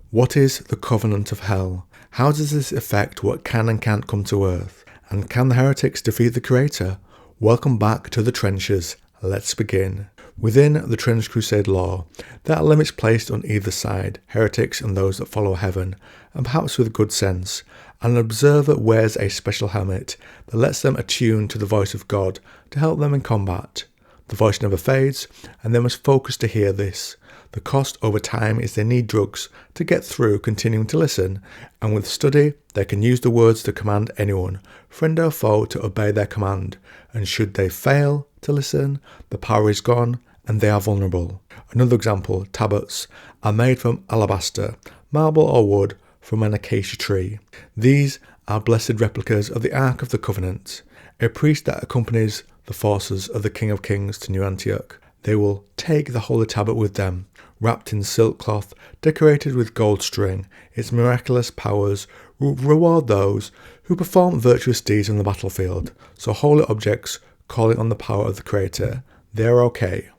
What is the covenant of hell? How does this affect what can and can't come to earth? And can the heretics defeat the Creator? Welcome back to the trenches. Let's begin. Within the Trench Crusade law, there are limits placed on either side, heretics and those that follow heaven, and perhaps with good sense. And an observer wears a special helmet that lets them attune to the voice of God to help them in combat. The voice never fades, and they must focus to hear this. The cost over time is they need drugs to get through continuing to listen, and with study they can use the words to command anyone, friend or foe, to obey their command, and should they fail to listen, the power is gone and they are vulnerable. Another example, tablets are made from alabaster, marble or wood from an acacia tree. These are blessed replicas of the Ark of the Covenant, a priest that accompanies the forces of the King of Kings to New Antioch. They will take the holy tablet with them, wrapped in silk cloth, decorated with gold string. Its miraculous powers will reward those who perform virtuous deeds on the battlefield. So holy objects calling on the power of the Creator, they are okay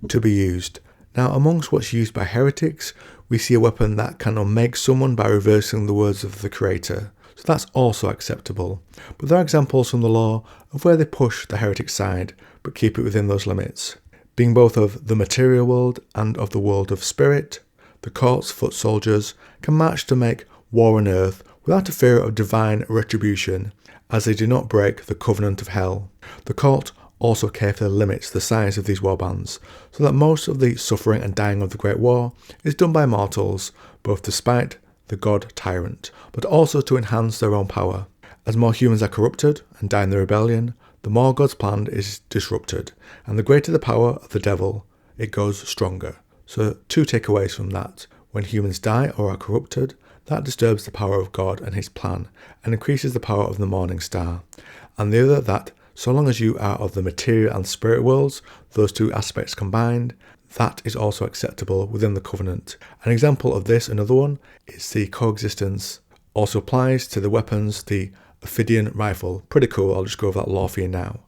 to be used. Now, amongst what's used by heretics, we see a weapon that can unmake someone by reversing the words of the Creator. So that's also acceptable. But there are examples from the law of where they push the heretic side, but keep it within those limits. Being both of the material world and of the world of spirit, the court's foot soldiers can march to make war on earth without a fear of divine retribution, as they do not break the covenant of hell. The court also carefully limits the size of these warbands, so that most of the suffering and dying of the Great War is done by mortals, both to spite the god tyrant, but also to enhance their own power. As more humans are corrupted and die in the rebellion, the more God's plan is disrupted, and the greater the power of the devil, it goes stronger. So two takeaways from that. When humans die or are corrupted, that disturbs the power of God and his plan, and increases the power of the morning star. And the other, that so long as you are of the material and spirit worlds, those two aspects combined, that is also acceptable within the covenant. An example of this, another one, is the coexistence. Also applies to the weapons, the Ophidian rifle. Pretty cool, I'll just go over that law for you now.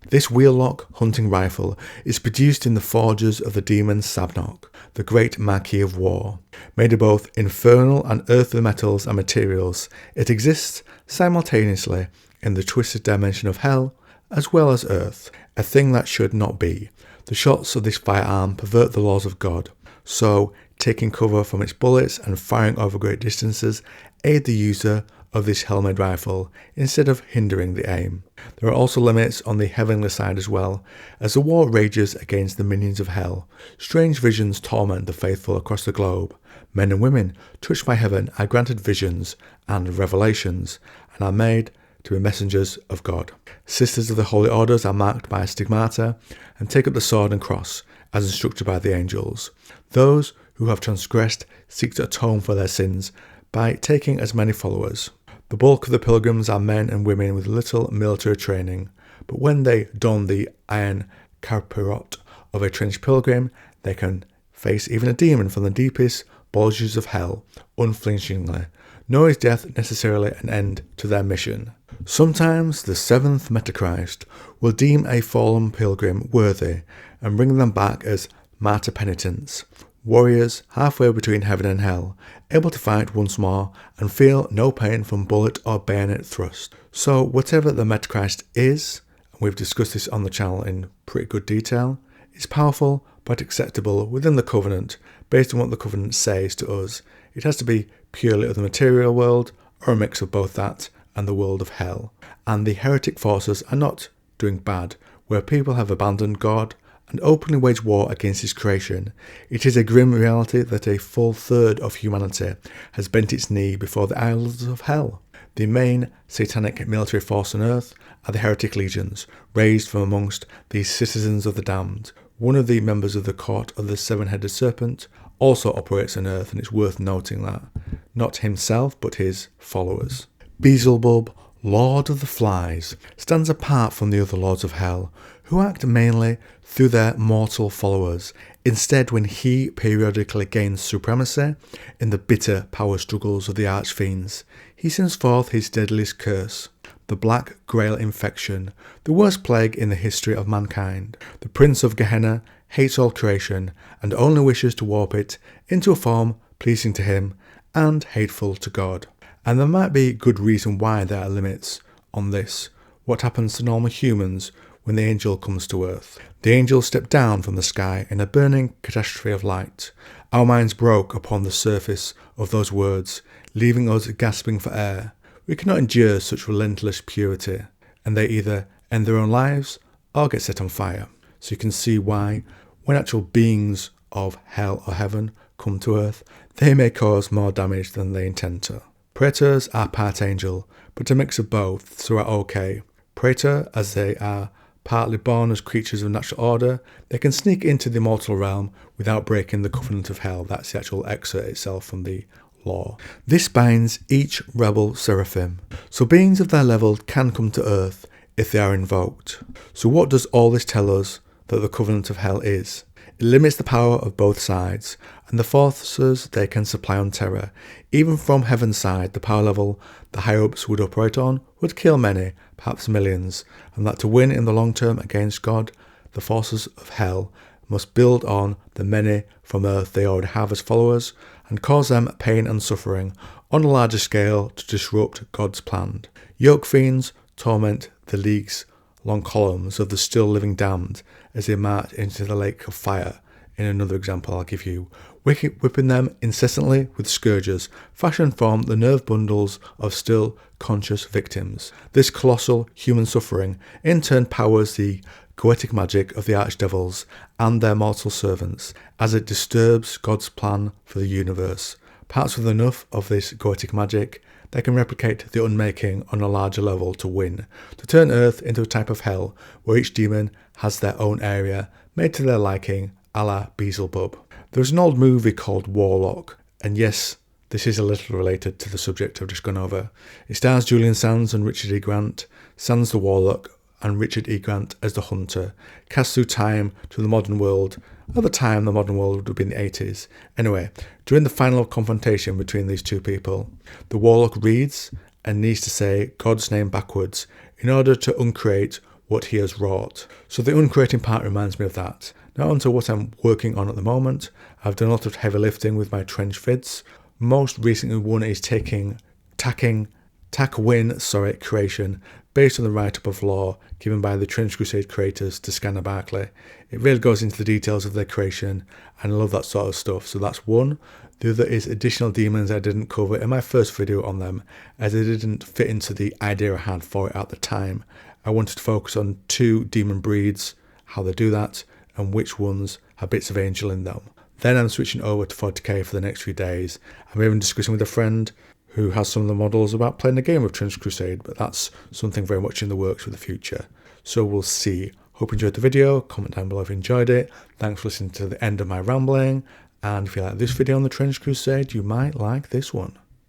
This wheel-lock hunting rifle is produced in the forges of the demon Sabnok, the great Marquis of War. Made of both infernal and earthly metals and materials, it exists simultaneously in the twisted dimension of hell as well as earth, a thing that should not be. The shots of this firearm pervert the laws of God, so taking cover from its bullets and firing over great distances aid the user of this helmet rifle instead of hindering the aim. There are also limits on the heavenly side as well, as the war rages against the minions of hell. Strange visions torment the faithful across the globe. Men and women touched by heaven are granted visions and revelations, and are made to be messengers of God. Sisters of the holy orders are marked by stigmata and take up the sword and cross, as instructed by the angels. Those who have transgressed seek to atone for their sins by taking as many followers. The bulk of the pilgrims are men and women with little military training, but when they don the iron caparot of a trench pilgrim, they can face even a demon from the deepest bulges of hell unflinchingly, nor is death necessarily an end to their mission. Sometimes the seventh Metachrist will deem a fallen pilgrim worthy and bring them back as martyr penitents, warriors halfway between heaven and hell, able to fight once more and feel no pain from bullet or bayonet thrust. So whatever the Metachrist is, and we've discussed this on the channel in pretty good detail, is powerful but acceptable within the covenant based on what the covenant says to us. It has to be purely of the material world or a mix of both that and the world of hell. And the heretic forces are not doing bad, where people have abandoned God and openly wage war against his creation. It is a grim reality that a full third of humanity has bent its knee before the idols of hell. The main satanic military force on earth are the heretic legions, raised from amongst the citizens of the damned. One of the members of the court of the seven-headed serpent also operates on earth, and it's worth noting that. Not himself, but his followers. Beelzebub, Lord of the Flies, stands apart from the other lords of hell, who act mainly through their mortal followers. Instead, when he periodically gains supremacy in the bitter power struggles of the archfiends, he sends forth his deadliest curse, the Black Grail infection, the worst plague in the history of mankind. The Prince of Gehenna hates all creation and only wishes to warp it into a form pleasing to him, and hateful to God. And there might be good reason why there are limits on this. What happens to normal humans when the angel comes to earth? The angel stepped down from the sky in a burning catastrophe of light. Our minds broke upon the surface of those words, leaving us gasping for air. We cannot endure such relentless purity, and they either end their own lives or get set on fire. So you can see why, when actual beings of hell or heaven come to earth, they may cause more damage than they intend to. Praetors are part angel, but a mix of both, so are okay. Praetor, as they are partly born as creatures of natural order, they can sneak into the immortal realm without breaking the covenant of hell. That's the actual excerpt itself from the law. This binds each rebel seraphim, so beings of their level can come to earth if they are invoked. So what does all this tell us that the covenant of hell is? It limits the power of both sides, and the forces they can supply on terror. Even from heaven's side, the power level the higher-ups would operate on would kill many, perhaps millions, and that to win in the long term against God, the forces of hell must build on the many from earth they already have as followers, and cause them pain and suffering on a larger scale to disrupt God's plan. Yoke fiends torment the leagues long columns of the still living damned as they march into the lake of fire. In another example I'll give you, whipping them incessantly with scourges fashioned from the nerve bundles of still conscious victims. This colossal human suffering in turn powers the goetic magic of the archdevils and their mortal servants as it disturbs God's plan for the universe. Perhaps with enough of this goetic magic, they can replicate the unmaking on a larger level to win, to turn Earth into a type of hell where each demon has their own area made to their liking, a la Beelzebub. There's an old movie called Warlock, and yes, this is a little related to the subject I've just gone over. It stars Julian Sands and Richard E. Grant, Sands the Warlock and Richard E. Grant as the Hunter, cast through time to the modern world. At the time, the modern world would have been the 80s. Anyway, during the final confrontation between these two people, the Warlock reads and needs to say God's name backwards in order to uncreate what he has wrought. So the uncreating part reminds me of that. Now onto what I'm working on at the moment. I've done a lot of heavy lifting with my trench vids. Most recently one is creation based on the write-up of lore given by the Trench Crusade creators to Scanner Barkley. It really goes into the details of their creation, and I love that sort of stuff. So that's one. The other is additional demons I didn't cover in my first video on them, as they didn't fit into the idea I had for it at the time. I wanted to focus on 2 demon breeds, how they do that, and which ones have bits of angel in them. Then I'm switching over to 40k for the next few days. I'm even discussing with a friend who has some of the models about playing a game of Trench Crusade, but that's something very much in the works for the future. So we'll see. Hope you enjoyed the video. Comment down below if you enjoyed it. Thanks for listening to the end of my rambling. And if you like this video on the Trench Crusade, you might like this one.